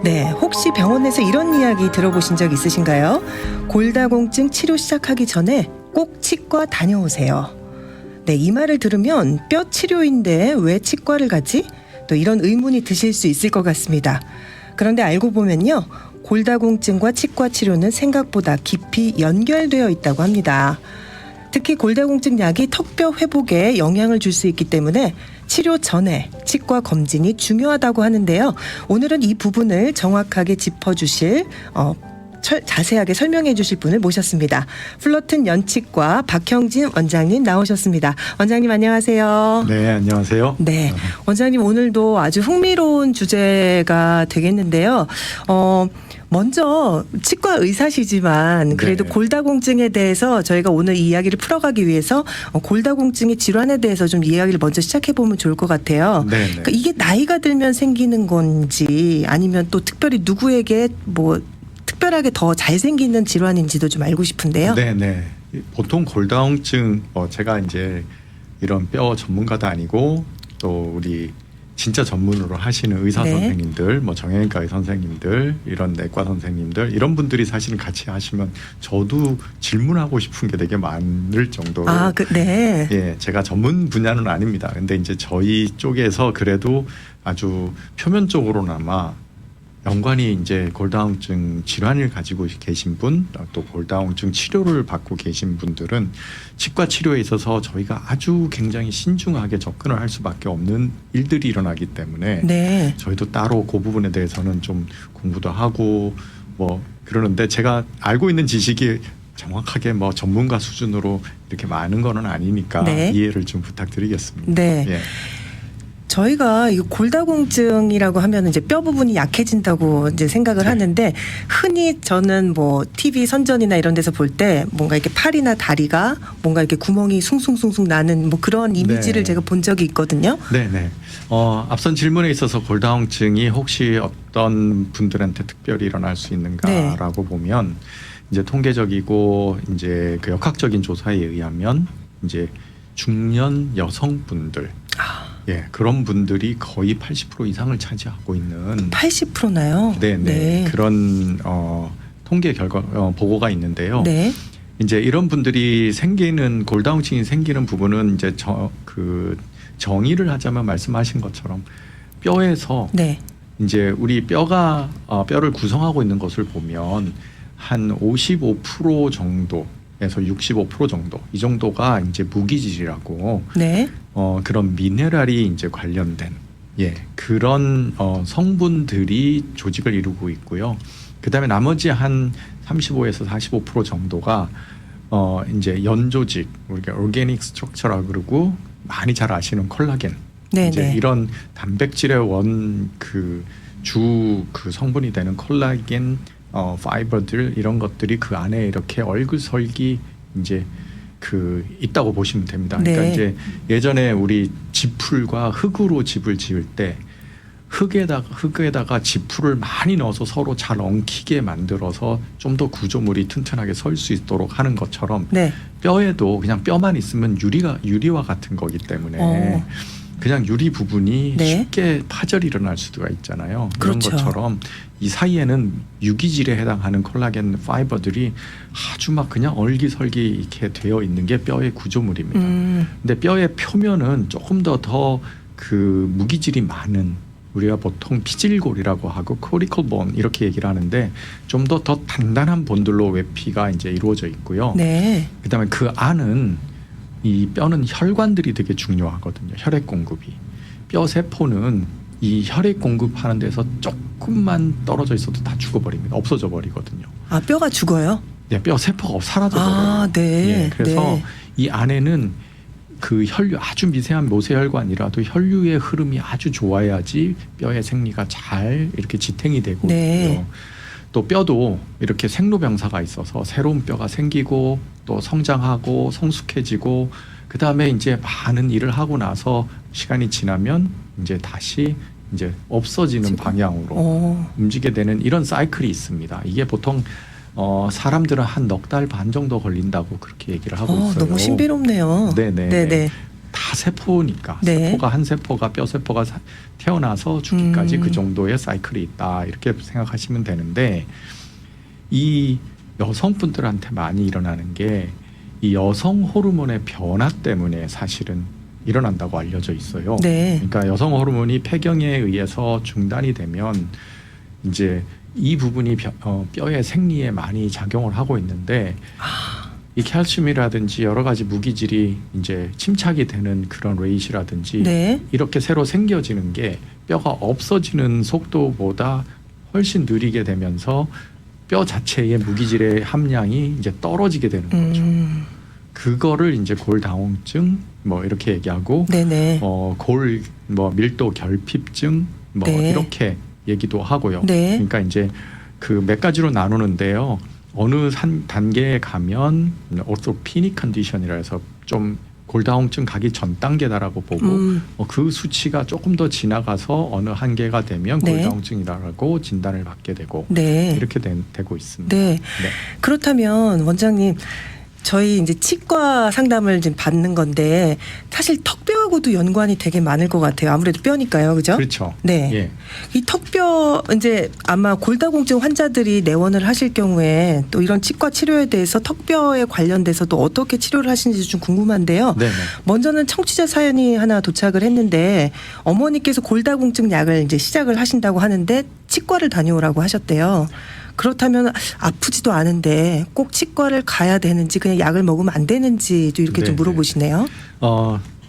네, 혹시 병원에서 이런 이야기 들어보신 적 있으신가요? 골다공증 치료 시작하기 전에 꼭 치과 다녀오세요. 네, 이 말을 들으면 뼈 치료인데 왜 치과를 가지? 또 이런 의문이 드실 수 있을 것 같습니다. 그런데 알고 보면요, 골다공증과 치과 치료는 생각보다 깊이 연결되어 있다고 합니다. 특히 골다공증 약이 턱뼈 회복에 영향을 줄 수 있기 때문에 치료 전에 치과 검진이 중요하다고 하는데요. 오늘은 이 부분을 정확하게 짚어주실 자세하게 설명해 주실 분을 모셨습니다. 플러튼 연치과 박형진 원장님 나오셨습니다. 원장님 안녕하세요. 네, 안녕하세요. 네, 원장님 오늘도 아주 흥미로운 주제가 되겠는데요. 먼저 치과 의사시지만 그래도 네. 골다공증에 대해서 저희가 오늘 이 이야기를 풀어가기 위해서 골다공증의 질환에 대해서 좀 이야기를 먼저 시작해 보면 좋을 것 같아요. 네, 네. 그러니까 이게 나이가 들면 생기는 건지 아니면 또 특별히 누구에게 뭐 특별하게 더 잘 생기는 질환인지도 좀 알고 싶은데요. 네, 네. 보통 골다공증 제가 이제 이런 뼈 전문가도 아니고 또 우리 진짜 전문으로 하시는 의사 네. 선생님들, 뭐 정형외과 선생님들, 이런 내과 선생님들 이런 분들이 사실 같이 하시면 저도 질문하고 싶은 게 되게 많을 정도로 네. 예, 제가 전문 분야는 아닙니다. 근데 이제 저희 쪽에서 그래도 아주 표면적으로나마 연관이 이제 골다공증 질환을 가지고 계신 분, 또 골다공증 치료를 받고 계신 분들은 치과 치료에 있어서 저희가 아주 굉장히 신중하게 접근을 할 수밖에 없는 일들이 일어나기 때문에 네. 저희도 따로 그 부분에 대해서는 좀 공부도 하고 뭐 그러는데 제가 알고 있는 지식이 정확하게 뭐 전문가 수준으로 이렇게 많은 거는 아니니까 네. 이해를 좀 부탁드리겠습니다. 네. 예. 저희가 이 골다공증이라고 하면 이제 뼈 부분이 약해진다고 이제 생각을 네. 하는데 흔히 저는 뭐 TV 선전이나 이런 데서 볼 때 뭔가 이렇게 팔이나 다리가 뭔가 이렇게 구멍이 숭숭숭숭 나는 뭐 그런 이미지를 네. 제가 본 적이 있거든요. 네네. 앞선 질문에 있어서 골다공증이 혹시 어떤 분들한테 특별히 일어날 수 있는가라고 보면 이제 통계적이고 이제 그 역학적인 조사에 의하면 이제 중년 여성분들 예, 그런 분들이 거의 80% 이상을 차지하고 있는 80%나요? 네네 네. 그런 통계 결과 보고가 있는데요. 네. 이제 이런 분들이 생기는 골다공증이 생기는 부분은 이제 정의를 하자면 말씀하신 것처럼 뼈에서 네. 이제 우리 뼈가 뼈를 구성하고 있는 것을 보면 한 55% 정도에서 65% 정도 이 정도가 이제 무기질이라고 네. 그런 미네랄이 이제 관련된 그런 성분들이 조직을 이루고 있고요. 그다음에 나머지 한 35에서 45% 정도가 이제 연조직 우리가 오르게닉 스트럭처라 그러고 많이 잘 아시는 콜라겐 네. 이제 네. 이런 단백질의 주 성분이 되는 콜라겐 파이버들 이런 것들이 그 안에 이렇게 얼그설기 이제 있다고 보시면 됩니다. 그러니까 네. 이제 예전에 우리 지풀과 흙으로 집을 지을 때 흙에다가 지풀을 많이 넣어서 서로 잘 엉키게 만들어서 좀 더 구조물이 튼튼하게 설 수 있도록 하는 것처럼 네. 뼈에도 그냥 뼈만 있으면 유리와 같은 거기 때문에 그냥 유리 부분이 네. 쉽게 파절이 일어날 수가 있잖아요. 그렇죠. 그런 것처럼 이 사이에는 유기질에 해당하는 콜라겐 파이버들이 아주 막 그냥 얼기설기 이렇게 되어 있는 게 뼈의 구조물입니다. 근데 뼈의 표면은 조금 더 그 무기질이 많은 우리가 보통 피질골이라고 하고 코리컬 본 이렇게 얘기를 하는데 좀 더 단단한 본들로 외피가 이제 이루어져 있고요. 네. 그다음에 그 안은 이 뼈는 혈관들이 되게 중요하거든요. 혈액 공급이. 뼈 세포는 이 혈액 공급하는 데서 조금만 떨어져 있어도 다 죽어버립니다. 없어져 버리거든요. 아, 뼈가 죽어요? 네, 뼈 세포가 사라져 버려요. 아, 네. 예, 그래서 네. 이 안에는 그 혈류 아주 미세한 모세혈관이라도 혈류의 흐름이 아주 좋아야지 뼈의 생리가 잘 이렇게 지탱이 되고 네. 있고요. 또 뼈도 이렇게 생로병사가 있어서 새로운 뼈가 생기고 또 성장하고 성숙해지고 그다음에 이제 많은 일을 하고 나서 시간이 지나면 이제 다시 이제 없어지는 방향으로 움직이게 되는 이런 사이클이 있습니다. 이게 보통 사람들은 한 넉 달 반 정도 걸린다고 그렇게 얘기를 하고 있어요. 너무 신비롭네요. 네네. 네네. 다 세포니까 네. 세포가 한 세포가 뼈 세포가 태어나서 죽기까지 그 정도의 사이클이 있다 이렇게 생각하시면 되는데 이 여성분들한테 많이 일어나는 게 이 여성 호르몬의 변화 때문에 사실은 일어난다고 알려져 있어요. 네. 그러니까 여성 호르몬이 폐경에 의해서 중단이 되면 이제 이 부분이 뼈의 생리에 많이 작용을 하고 있는데 이 칼슘이라든지 여러 가지 무기질이 이제 침착이 되는 그런 레이시라든지 네. 이렇게 새로 생겨지는 게 뼈가 없어지는 속도보다 훨씬 느리게 되면서 뼈 자체의 무기질의 함량이 이제 떨어지게 되는 거죠. 그거를 이제 골다공증 뭐 이렇게 얘기하고 네네. 골 뭐 밀도 결핍증 뭐 네. 이렇게 얘기도 하고요. 네. 그러니까 이제 그 몇 가지로 나누는데요. 어느 한 단계에 가면 오토피닉 컨디션이라 해서 좀 골다공증 가기 전 단계다라고 보고 그 수치가 조금 더 지나가서 어느 한계가 되면 네. 골다공증이라고 진단을 받게 되고 네. 이렇게 되고 있습니다. 네. 네. 그렇다면 원장님 저희 이제 치과 상담을 지금 받는 건데 사실 턱뼈하고도 연관이 되게 많을 것 같아요. 아무래도 뼈니까요, 그죠? 그렇죠. 네. 예. 이 턱뼈 이제 아마 골다공증 환자들이 내원을 하실 경우에 또 이런 치과 치료에 대해서 턱뼈에 관련돼서 또 어떻게 치료를 하시는지 좀 궁금한데요. 네네. 먼저는 청취자 사연이 하나 도착을 했는데 어머니께서 골다공증 약을 이제 시작을 하신다고 하는데 치과를 다녀오라고 하셨대요. 그렇다면 아프지도 않은데 꼭 치과를 가야 되는지 그냥 약을 먹으면 안 되는지도 이렇게 좀 네네. 물어보시네요.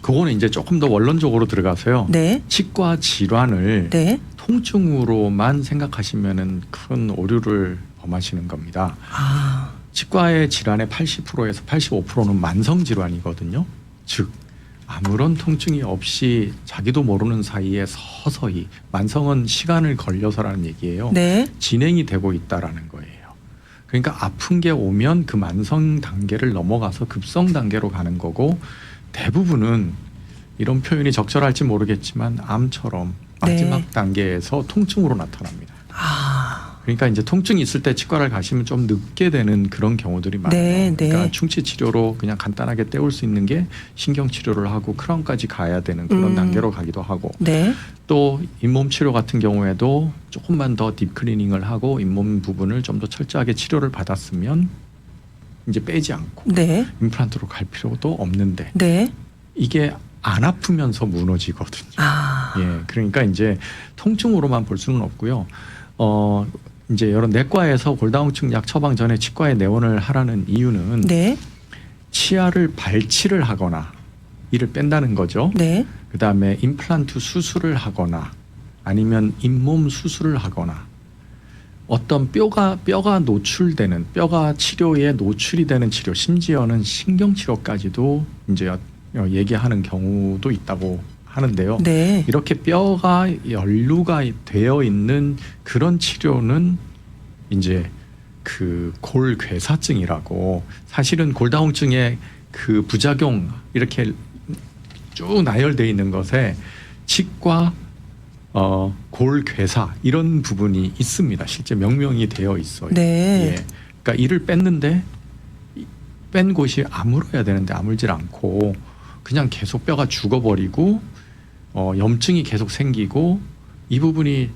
그거는 이제 조금 더 원론적으로 들어가서요. 네. 치과 질환을 네. 통증으로만 생각하시면은 큰 오류를 범하시는 겁니다. 아. 치과의 질환의 80%에서 85%는 만성 질환이거든요. 즉 아무런 통증이 없이 자기도 모르는 사이에 서서히 만성은 시간을 걸려서라는 얘기예요. 네. 진행이 되고 있다라는 거예요. 그러니까 아픈 게 오면 그 만성 단계를 넘어가서 급성 단계로 가는 거고 대부분은 이런 표현이 적절할지 모르겠지만 암처럼 마지막 네. 단계에서 통증으로 나타납니다. 아. 그러니까 이제 통증이 있을 때 치과를 가시면 좀 늦게 되는 그런 경우들이 많아요. 네, 그러니까 네. 충치 치료로 그냥 간단하게 때울 수 있는 게 신경 치료를 하고 크라운까지 가야 되는 그런 단계로 가기도 하고 네. 또 잇몸 치료 같은 경우에도 조금만 더 딥클리닝을 하고 잇몸 부분을 좀 더 철저하게 치료를 받았으면 이제 빼지 않고 네. 임플란트로 갈 필요도 없는데 네. 이게 안 아프면서 무너지거든요. 아. 예, 그러니까 이제 통증으로만 볼 수는 없고요. 이제 이런 내과에서 골다공증 약 처방 전에 치과에 내원을 하라는 이유는 네. 치아를 발치를 하거나 이를 뺀다는 거죠. 네. 그다음에 임플란트 수술을 하거나 아니면 잇몸 수술을 하거나 어떤 뼈가 노출되는 뼈가 치료에 노출이 되는 치료 심지어는 신경 치료까지도 이제 얘기하는 경우도 있다고 하는데요. 네. 이렇게 뼈가 연루가 되어 있는 그런 치료는 이제 그 골괴사증이라고 사실은 골다공증의 그 부작용 이렇게 쭉 나열되어 있는 것에 치과 골괴사 이런 부분이 있습니다. 실제 명명이 되어 있어요. 네. 예. 그러니까 이를 뺐는데 뺀 곳이 아물어야 되는데 아물질 않고 그냥 계속 뼈가 죽어버리고 염증이 계속 생기고 이 부분이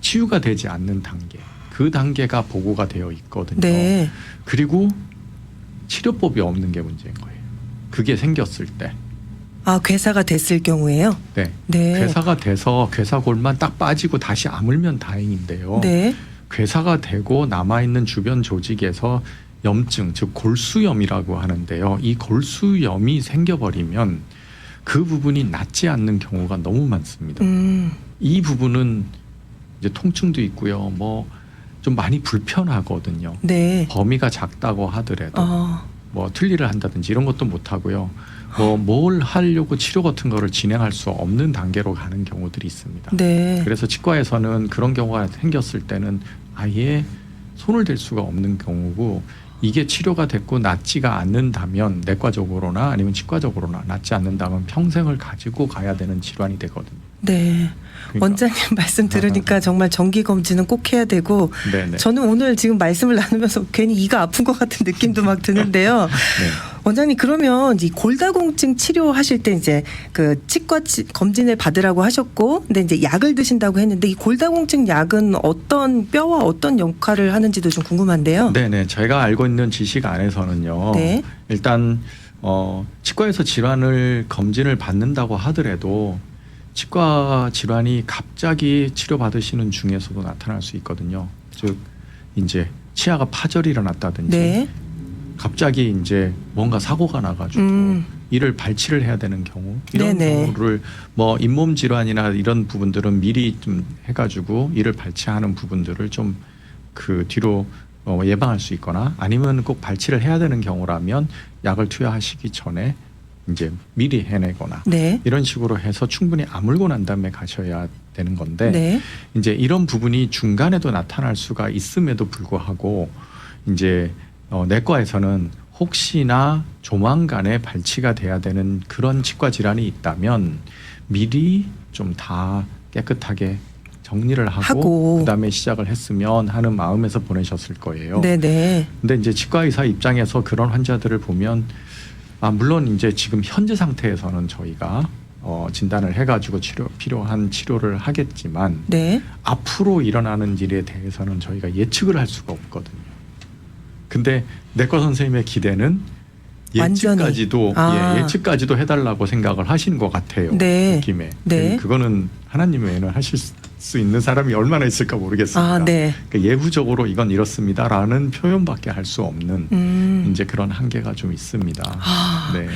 치유가 되지 않는 단계 그 단계가 보고가 되어 있거든요. 네. 그리고 치료법이 없는 게 문제인 거예요. 그게 생겼을 때. 아, 괴사가 됐을 경우에요? 네. 네. 괴사가 돼서 괴사골만 딱 빠지고 다시 아물면 다행인데요. 네. 괴사가 되고 남아있는 주변 조직에서 염증, 즉 골수염이라고 하는데요. 이 골수염이 생겨버리면 그 부분이 낫지 않는 경우가 너무 많습니다. 이 부분은 이제 통증도 있고요. 뭐 좀 많이 불편하거든요. 네. 범위가 작다고 하더라도 뭐 틀니를 한다든지 이런 것도 못 하고요. 뭘 하려고 치료 같은 거를 진행할 수 없는 단계로 가는 경우들이 있습니다. 네. 그래서 치과에서는 그런 경우가 생겼을 때는 아예 손을 댈 수가 없는 경우고 이게 치료가 됐고 낫지가 않는다면 내과적으로나 아니면 치과적으로나 낫지 않는다면 평생을 가지고 가야 되는 질환이 되거든요. 네. 그러니까. 원장님 말씀 들으니까 정말 정기 검진은 꼭 해야 되고 네네. 저는 오늘 지금 말씀을 나누면서 괜히 이가 아픈 것 같은 느낌도 막 드는데요. 네. 원장님 그러면 이 골다공증 치료하실 때 이제 그 치과 검진을 받으라고 하셨고, 근데 이제 약을 드신다고 했는데 이 골다공증 약은 어떤 뼈와 어떤 역할을 하는지도 좀 궁금한데요. 네네. 제가 알고 있는 지식 안에서는요. 네. 일단 치과에서 질환을 검진을 받는다고 하더라도 치과 질환이 갑자기 치료받으시는 중에서도 나타날 수 있거든요. 즉 이제 치아가 파절이 일어났다든지 네. 갑자기 이제 뭔가 사고가 나가지고 이를 발치를 해야 되는 경우, 이런 네네. 경우를 뭐 잇몸 질환이나 이런 부분들은 미리 좀 해가지고 이를 발치하는 부분들을 좀 그 뒤로 예방할 수 있거나, 아니면 꼭 발치를 해야 되는 경우라면 약을 투여하시기 전에 이제 미리 해내거나 네. 이런 식으로 해서 충분히 아물고 난 다음에 가셔야 되는 건데, 네. 이제 이런 부분이 중간에도 나타날 수가 있음에도 불구하고 이제 내과에서는 혹시나 조만간에 발치가 돼야 되는 그런 치과 질환이 있다면 미리 좀 다 깨끗하게 정리를 하고 그다음에 시작을 했으면 하는 마음에서 보내셨을 거예요. 네네. 근데 이제 치과 의사 입장에서 그런 환자들을 보면 물론 이제 지금 현재 상태에서는 저희가 진단을 해가지고 필요한 치료를 하겠지만 네. 앞으로 일어나는 일에 대해서는 저희가 예측을 할 수가 없거든요. 근데 내과 선생님의 기대는 예측까지도 예측까지도 해달라고 생각을 하시는 것 같아요. 네. 느낌에. 네. 그거는 하나님 외에는 하실 수 있는 사람이 얼마나 있을까 모르겠습니다. 네. 그러니까 예후적으로 이건 이렇습니다라는 표현밖에 할 수 없는 이제 그런 한계가 좀 있습니다. 네.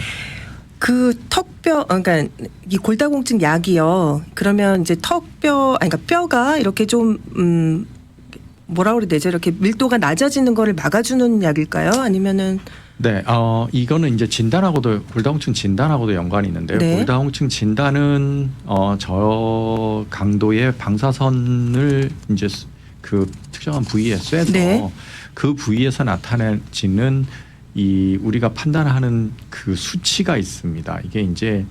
그 턱뼈, 그러니까 이 골다공증 약이요. 그러면 이제 턱뼈, 그러니까 뼈가 이렇게 좀 뭐라 그래야 되죠? 이렇게 밀도가 낮아지는 거를 막아주는 약일까요? 아니면은 네, 이거는 이제 진단하고도, 골다공증 진단하고도 연관이 있는데요. 네. 골다공증 진단은 저 강도의 방사선을 이제 그 특정한 부위에 쐬서 네. 그 부위에서 나타내지는 이 우리가 판단하는 그 수치가 있습니다. 이게 이제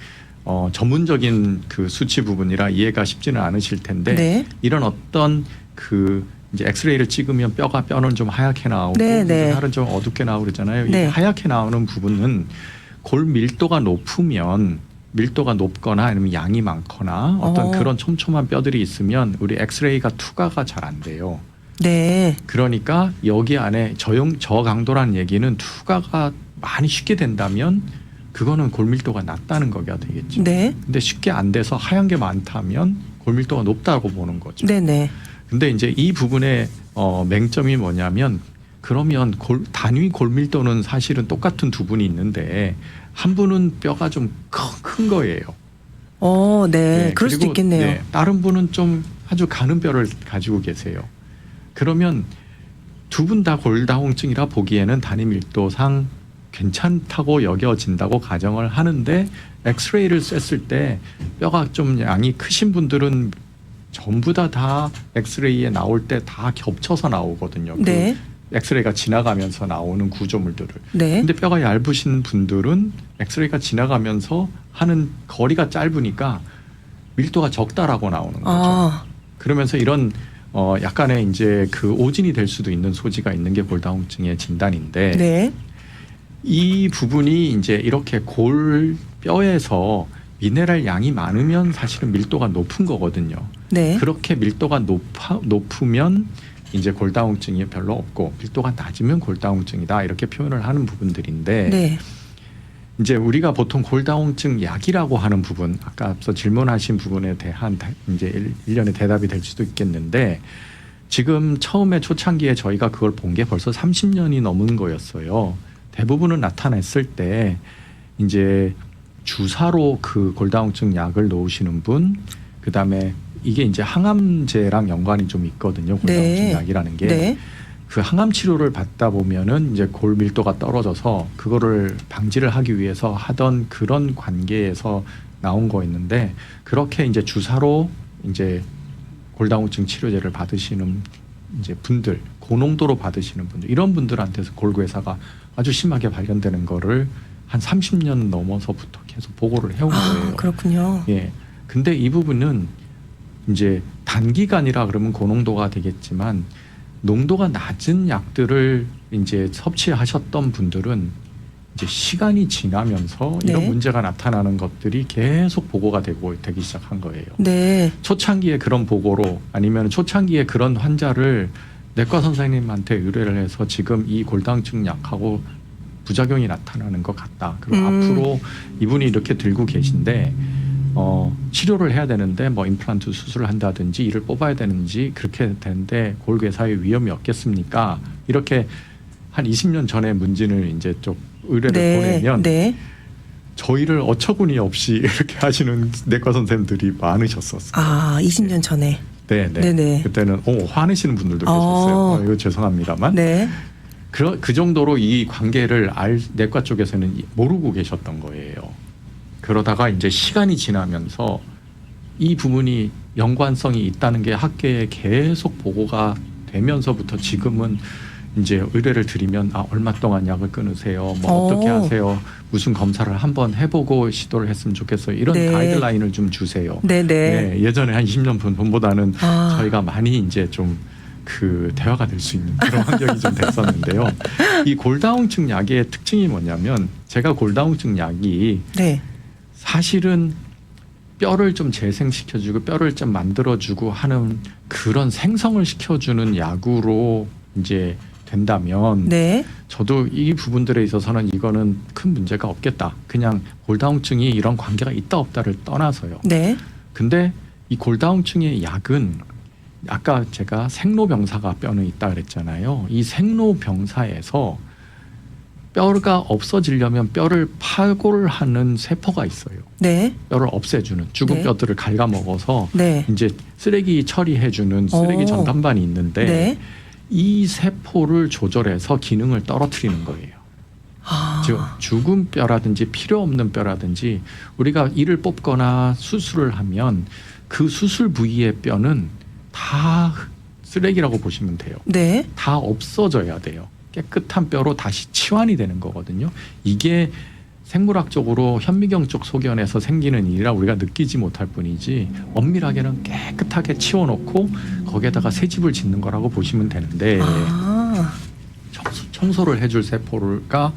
전문적인 그 수치 부분이라 이해가 쉽지는 않으실 텐데, 네. 이런 어떤 그 이제 엑스레이를 찍으면 뼈는 좀 하얗게 나오고 살은 좀 어둡게 나오고 그러잖아요. 네. 이 하얗게 나오는 부분은 골 밀도가 높으면, 밀도가 높거나 아니면 양이 많거나 어떤 그런 촘촘한 뼈들이 있으면 우리 엑스레이가 투과가 잘 안 돼요. 네. 그러니까 여기 안에 저강도라는 얘기는 투과가 많이 쉽게 된다면 그거는 골밀도가 낮다는 거가 되겠죠. 네. 근데 쉽게 안 돼서 하얀 게 많다면 골밀도가 높다고 보는 거죠. 네네. 근데 이제 이 부분의 맹점이 뭐냐면, 그러면 단위 골밀도는 사실은 똑같은 두 분이 있는데 한 분은 뼈가 좀 큰 거예요. 네. 그럴 수도 있겠네요. 네, 다른 분은 좀 아주 가는 뼈를 가지고 계세요. 그러면 두 분 다 골다공증이라 보기에는 단위 밀도상 괜찮다고 여겨진다고 가정을 하는데, 엑스레이를 쐈을 때 뼈가 좀 양이 크신 분들은 전부 다 엑스레이에 나올 때 다 겹쳐서 나오거든요. 네. 그 엑스레이가 지나가면서 나오는 구조물들을. 네. 근데 뼈가 얇으신 분들은 엑스레이가 지나가면서 하는 거리가 짧으니까 밀도가 적다라고 나오는 거죠. 그러면서 이런 약간의 이제 그 오진이 될 수도 있는 소지가 있는 게 골다공증의 진단인데, 네. 이 부분이 이제 이렇게 뼈에서 미네랄 양이 많으면 사실은 밀도가 높은 거거든요. 네. 그렇게 밀도가 높으면 이제 골다공증이 별로 없고, 밀도가 낮으면 골다공증이다, 이렇게 표현을 하는 부분들인데, 네. 이제 우리가 보통 골다공증 약이라고 하는 부분, 아까 앞서 질문하신 부분에 대한 이제 일련의 대답이 될 수도 있겠는데, 지금 처음에 초창기에 저희가 그걸 본 게 벌써 30년이 넘은 거였어요. 대부분은 나타났을 때 이제 주사로 그 골다공증 약을 놓으시는 분, 그다음에 이게 이제 항암제랑 연관이 좀 있거든요. 골다공증 약이라는 게. 네. 그 항암 치료를 받다 보면은 이제 골 밀도가 떨어져서 그거를 방지를 하기 위해서 하던 그런 관계에서 나온 거였는데, 그렇게 이제 주사로 이제 골다공증 치료제를 받으시는 이제 분들, 고농도로 받으시는 분들, 이런 분들한테서 골괴사가 아주 심하게 발견되는 거를 한 30년 넘어서부터 계속 보고를 해온 거예요. 그렇군요. 예. 근데 이 부분은 이제 단기간이라 그러면 고농도가 되겠지만, 농도가 낮은 약들을 이제 섭취하셨던 분들은 이제 시간이 지나면서 이런 네. 문제가 나타나는 것들이 계속 보고가 되기 시작한 거예요. 네. 초창기에 그런 보고로 아니면 초창기에 그런 환자를 내과 선생님한테 의뢰를 해서 지금 이 골다공증 약하고 부작용이 나타나는 것 같다. 그리고 앞으로 이분이 이렇게 들고 계신데 치료를 해야 되는데 뭐 임플란트 수술을 한다든지 이를 뽑아야 되는지 그렇게 되는데 골괴사의 위험이 없겠습니까? 이렇게 한 20년 전에 문진을 이제 좀 의뢰를 네. 보내면 네. 저희를 어처구니 없이 이렇게 하시는 내과 선생님들이 많으셨었어요. 아, 20년 전에. 네, 네. 네네. 그때는 화내시는 분들도 계셨어요. 이거 죄송합니다만. 네. 그 정도로 이 관계를 내과 쪽에서는 모르고 계셨던 거예요. 그러다가 이제 시간이 지나면서 이 부분이 연관성이 있다는 게 학계에 계속 보고가 되면서부터 지금은 이제 의뢰를 드리면 얼마 동안 약을 끊으세요. 뭐 어떻게 하세요. 무슨 검사를 한번 해보고 시도를 했으면 좋겠어요. 이런 네. 가이드라인을 좀 주세요. 네네. 네, 예전에 한 20년 전보다는 아. 저희가 많이 이제 좀 그 대화가 될 수 있는 그런 환경이 좀 됐었는데요. 이 골다공증 약의 특징이 뭐냐면 제가 골다공증 약이 네. 사실은 뼈를 좀 재생시켜주고 뼈를 좀 만들어주고 하는 그런 생성을 시켜주는 약으로 이제 된다면 네. 저도 이 부분들에 있어서는 이거는 큰 문제가 없겠다. 그냥 골다공증이 이런 관계가 있다 없다를 떠나서요. 네. 근데 이 골다공증의 약은 아까 제가 생로병사가 뼈는 있다 그랬잖아요. 이 생로병사에서 뼈가 없어지려면 뼈를 파골을 하는 세포가 있어요. 네. 뼈를 없애주는 죽은 네. 뼈들을 갉아먹어서 네. 이제 쓰레기 처리해주는 쓰레기 전담반이 있는데 네. 이 세포를 조절해서 기능을 떨어뜨리는 거예요. 아. 즉 죽은 뼈라든지 필요 없는 뼈라든지 우리가 이를 뽑거나 수술을 하면 그 수술 부위의 뼈는 다 쓰레기라고 보시면 돼요. 네. 다 없어져야 돼요. 깨끗한 뼈로 다시 치환이 되는 거거든요. 이게 생물학적으로 현미경 쪽 소견에서 생기는 일이라 우리가 느끼지 못할 뿐이지 엄밀하게는 깨끗하게 치워놓고 거기에다가 새 집을 짓는 거라고 보시면 되는데 아. 청소를 해줄 세포가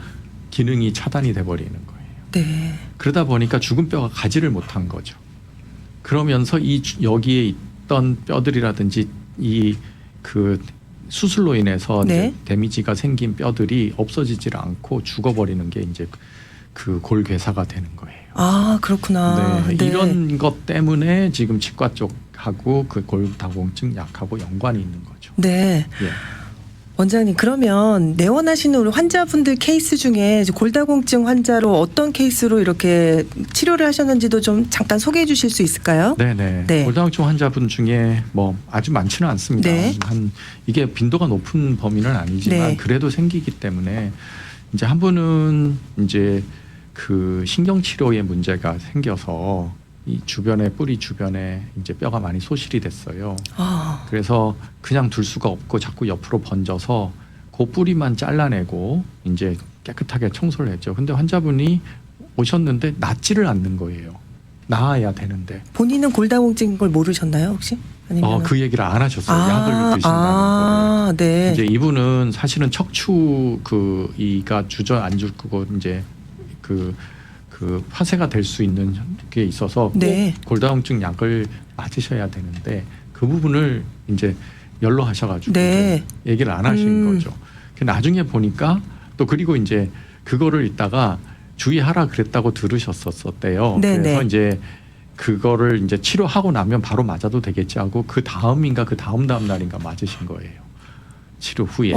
기능이 차단이 돼버리는 거예요. 네. 그러다 보니까 죽은 뼈가 가지를 못한 거죠. 그러면서 여기에 있던 뼈들이라든지 이 그 수술로 인해서 네. 이제 데미지가 생긴 뼈들이 없어지질 않고 죽어버리는 게 이제 그 골괴사가 되는 거예요. 아, 그렇구나. 네, 네. 이런 것 때문에 지금 치과 쪽하고 그 골다공증 약하고 연관이 있는 거죠. 네. 예. 원장님, 그러면 내원하시는 우리 환자분들 케이스 중에 이제 골다공증 환자로 어떤 케이스로 이렇게 치료를 하셨는지도 좀 잠깐 소개해 주실 수 있을까요? 네네. 네. 골다공증 환자분 중에 뭐 아주 많지는 않습니다. 네. 이게 빈도가 높은 범위는 아니지만 네. 그래도 생기기 때문에 이제 한 분은 이제 그 신경치료에 문제가 생겨서 이 주변에 뿌리 주변에 이제 뼈가 많이 소실이 됐어요. 아. 그래서 그냥 둘 수가 없고 자꾸 옆으로 번져서 그 뿌리만 잘라내고 이제 깨끗하게 청소를 했죠. 근데 환자분이 오셨는데 낫지를 않는 거예요. 나아야 되는데. 본인은 골다공증인 걸 모르셨나요, 혹시? 아니면 그 얘기를 안 하셨어요. 약을 드신다는 거예요. 아, 네. 이제 이분은 사실은 척추 그 이가 주저앉을 거고 이제 그 화세가 될 수 있는 게 있어서 꼭 네. 골다공증 약을 맞으셔야 되는데 그 부분을 이제 연로하셔가지고 네. 이제 얘기를 안 하신 거죠. 나중에 보니까 또 그리고 이제 그거를 있다가 주의하라 그랬다고 들으셨었대요. 네네. 그래서 이제 그거를 이제 치료하고 나면 바로 맞아도 되겠지 하고 그 다음인가 그 다음 날인가 맞으신 거예요. 치료 후에.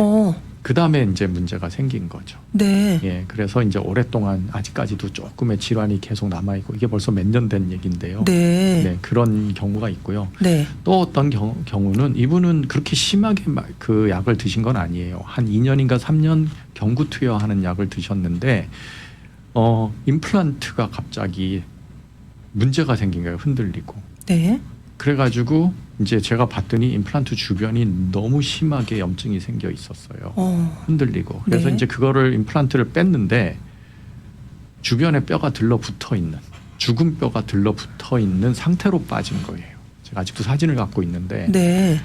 그 다음에 이제 문제가 생긴 거죠. 네. 예, 그래서 이제 오랫동안 아직까지도 조금의 질환이 계속 남아 있고 이게 벌써 몇 년 된 얘기인데요. 네. 네, 그런 경우가 있고요. 네. 또 어떤 경우는 이분은 그렇게 심하게 그 약을 드신 건 아니에요. 한 2년인가 3년 경구 투여하는 약을 드셨는데 임플란트가 갑자기 문제가 생긴 거예요. 흔들리고. 네. 그래가지고 이제 제가 봤더니 임플란트 주변이 너무 심하게 염증이 생겨 있었어요. 흔들리고. 그래서 네. 이제 그거를 임플란트를 뺐는데 주변에 뼈가 들러붙어 있는 죽은 뼈가 들러붙어 있는 상태로 빠진 거예요. 제가 아직도 사진을 갖고 있는데 네.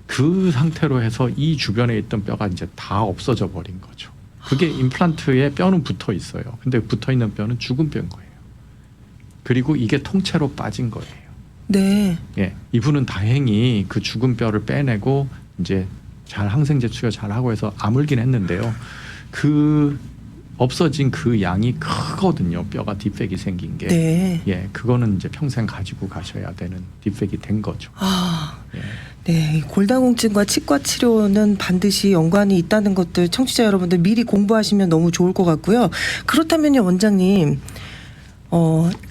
그 상태로 해서 이 주변에 있던 뼈가 이제 다 없어져 버린 거죠. 그게 임플란트에 뼈는 붙어 있어요. 근데 붙어 있는 뼈는 죽은 뼈인 거예요. 그리고 이게 통째로 빠진 거예요. 네. 예, 이분은 다행히 그 죽은 뼈를 빼내고 이제 잘 항생제 투여 잘 하고 해서 아물긴 했는데요. 그 없어진 그 양이 크거든요. 뼈가 디펙이 생긴 게. 네. 예, 그거는 이제 평생 가지고 가셔야 되는 디펙이 된 거죠. 아, 예. 네. 골다공증과 치과 치료는 반드시 연관이 있다는 것들 청취자 여러분들 미리 공부하시면 너무 좋을 것 같고요. 그렇다면요, 원장님.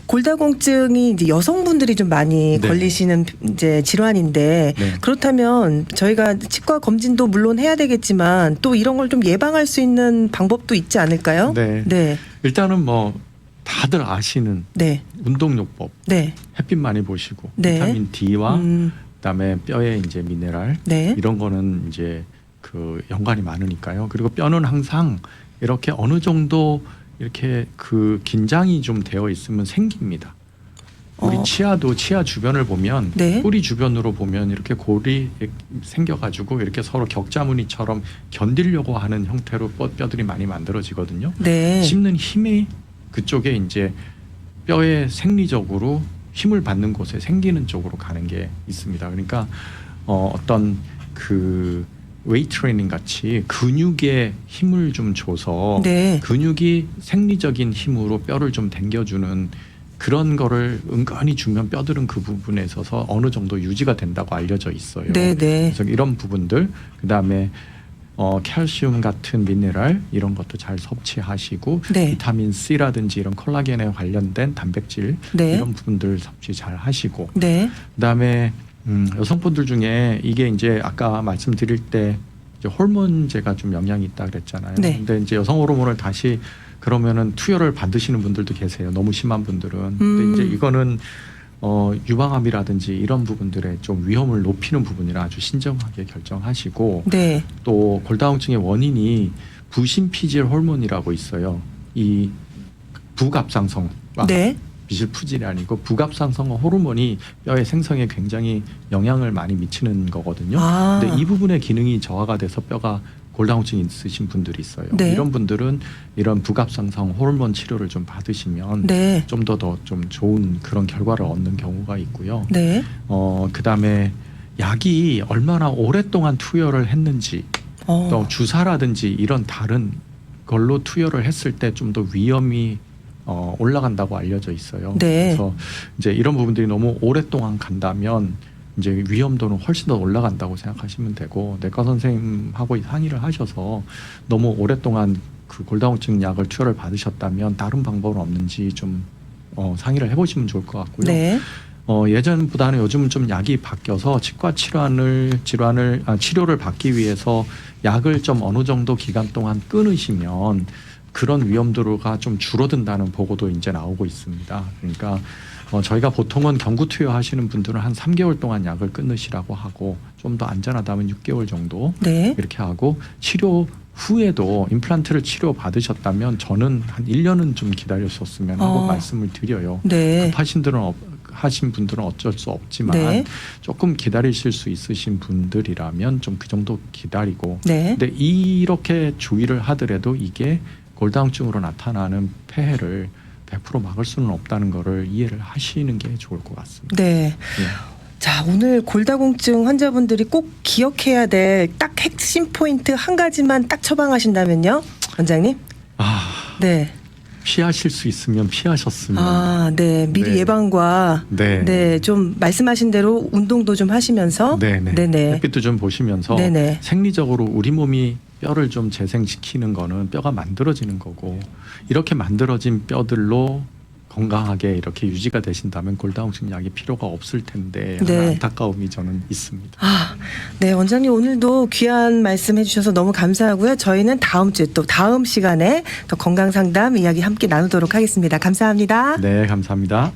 골다공증이 이제 여성분들이 좀 많이 네. 걸리시는 이제 질환인데 네. 그렇다면 저희가 치과 검진도 물론 해야 되겠지만 또 이런 걸 좀 예방할 수 있는 방법도 있지 않을까요? 네. 네. 일단은 뭐 다들 아시는 네. 운동요법, 네. 햇빛 많이 보시고 네. 비타민 D와 음, 그다음에 뼈에 이제 미네랄 네. 이런 거는 이제 그 연관이 많으니까요. 그리고 뼈는 항상 이렇게 어느 정도 이렇게 그 긴장이 좀 되어 있으면 생깁니다. 우리 치아도 치아 주변을 보면 네. 뿌리 주변으로 보면 이렇게 골이 생겨가지고 이렇게 서로 격자무늬처럼 견디려고 하는 형태로 뼈들이 많이 만들어지거든요. 네. 씹는 힘이 그쪽에 이제 뼈에 생리적으로 힘을 받는 곳에 생기는 쪽으로 가는 게 있습니다. 그러니까 어떤 그 웨이트 트레이닝 같이 근육에 힘을 좀 줘서 네. 근육이 생리적인 힘으로 뼈를 좀 당겨주는 그런 거를 은근히 주면 뼈들은 그 부분에 있어서 어느 정도 유지가 된다고 알려져 있어요. 네, 네. 그래서 이런 부분들 그다음에 칼슘 같은 미네랄 이런 것도 잘 섭취하시고 네. 비타민 C라든지 이런 콜라겐에 관련된 단백질 네. 이런 부분들 섭취 잘 하시고 네. 그다음에 여성분들 중에 이게 이제 아까 말씀드릴 때 이제 호르몬제가 좀 영향이 있다 그랬잖아요. 네. 근데 이제 여성 호르몬을 다시 그러면은 투여를 받으시는 분들도 계세요. 너무 심한 분들은. 근데 이제 이거는 유방암이라든지 이런 부분들의 좀 위험을 높이는 부분이라 아주 신중하게 결정하시고 네. 또 골다공증의 원인이 부신피질 호르몬이라고 있어요. 이 부갑상성. 네. 비실푸질이 아니고 부갑상성 호르몬이 뼈의 생성에 굉장히 영향을 많이 미치는 거거든요. 아. 근데 이 부분의 기능이 저하가 돼서 뼈가 골다공증이 있으신 분들이 있어요. 네. 이런 분들은 이런 부갑상성 호르몬 치료를 좀 받으시면 네. 좀 더 좀 좋은 그런 결과를 얻는 경우가 있고요. 네. 그다음에 약이 얼마나 오랫동안 투여를 했는지 또 주사라든지 이런 다른 걸로 투여를 했을 때 좀 더 위험이 올라간다고 알려져 있어요. 네. 그래서 이제 이런 부분들이 너무 오랫동안 간다면 이제 위험도는 훨씬 더 올라간다고 생각하시면 되고 내과 선생님하고 상의를 하셔서 너무 오랫동안 그 골다공증 약을 투여를 받으셨다면 다른 방법은 없는지 좀 상의를 해보시면 좋을 것 같고요. 네. 예전보다는 요즘은 좀 약이 바뀌어서 치과 치료를 받기 위해서 약을 좀 어느 정도 기간 동안 끊으시면 그런 위험도가 좀 줄어든다는 보고도 이제 나오고 있습니다. 그러니까 저희가 보통은 경구 투여하시는 분들은 한 3개월 동안 약을 끊으시라고 하고 좀 더 안전하다면 6개월 정도 네. 이렇게 하고 치료 후에도 임플란트를 치료 받으셨다면 저는 한 1년은 좀 기다렸었으면 하고 말씀을 드려요. 네. 하신 분들은 어쩔 수 없지만 네. 조금 기다리실 수 있으신 분들이라면 좀 그 정도 기다리고 네. 근데 이렇게 주의를 하더라도 이게 골다공증으로 나타나는 폐해를 100% 막을 수는 없다는 거를 이해를 하시는 게 좋을 것 같습니다. 네. 예. 자, 오늘 골다공증 환자분들이 꼭 기억해야 될 딱 핵심 포인트 한 가지만 딱 처방하신다면요, 원장님? 네. 피하실 수 있으면 피하셨으면. 네. 미리 네. 예방과 네. 좀 말씀하신 대로 운동도 좀 하시면서 네네. 햇빛도 좀 보시면서 네네. 생리적으로 우리 몸이 뼈를 좀 재생시키는 거는 뼈가 만들어지는 거고 이렇게 만들어진 뼈들로 건강하게 이렇게 유지가 되신다면 골다공증 약이 필요가 없을 텐데 네. 하는 안타까움이 저는 있습니다. 네, 원장님 오늘도 귀한 말씀 해주셔서 너무 감사하고요. 저희는 다음 주에 또 다음 시간에 더 건강 상담 이야기 함께 나누도록 하겠습니다. 감사합니다. 네, 감사합니다.